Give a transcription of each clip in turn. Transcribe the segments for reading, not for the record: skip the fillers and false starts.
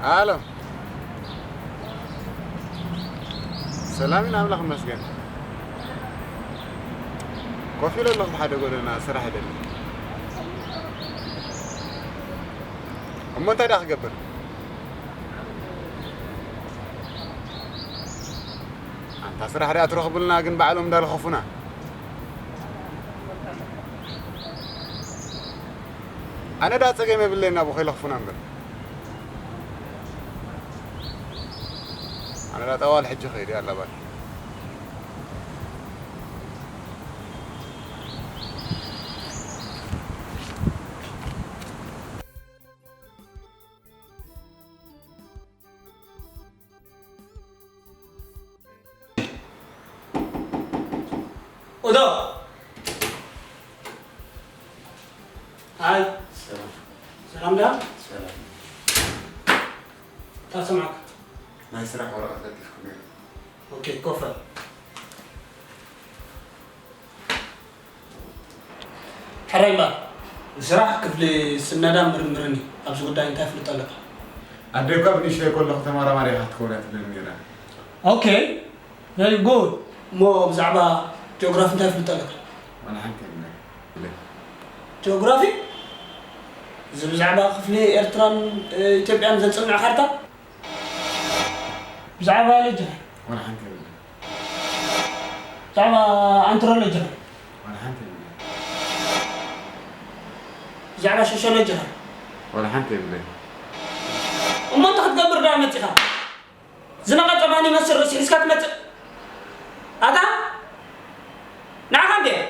عالم سلامين عملك مسجن كوفي لو لغب حدا قولنا صراحة دل أما انت داخل قبل انت صراحة رأي تروح قبلنا قن بعلم دار خوفنا أنا دا تسقيمي بالليل أبو خيل خفنا نقول أنا لا طوال حج خير يلا بال ودو هاي سلام ده سلام تسمعك ما يسرح ورقة تدخل اوكي كفر حريما زراح كفلي سنادا مرمرني ابز غداي انت فلط لك أديك أبني شيء كله تمارا ماري هتكون تلميذنا اوكي فيري جود مو بزعبا جغرافي انت فلط لك أنا حنكمل جغرافي زعبا خفلي إرتران إثيوبيا زتصنع خارطة زعبا لجر وأنا حنكمل زعبا أنترولوجي وأنا حنكمل زعبا سوشيولوجي وأنا حنكمل وما أنت تقبر دعمتها زنقة طبعاً يمسر رسي إسكات مت هذا نعم ده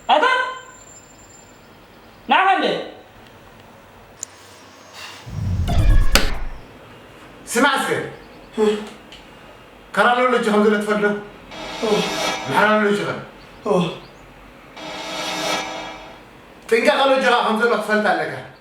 هذا نعم ده سمع سير كرالو اللي جهم دول تفضلوا محرالو اللي جهم تنقى قالوا جها خمسة لك فلت عليك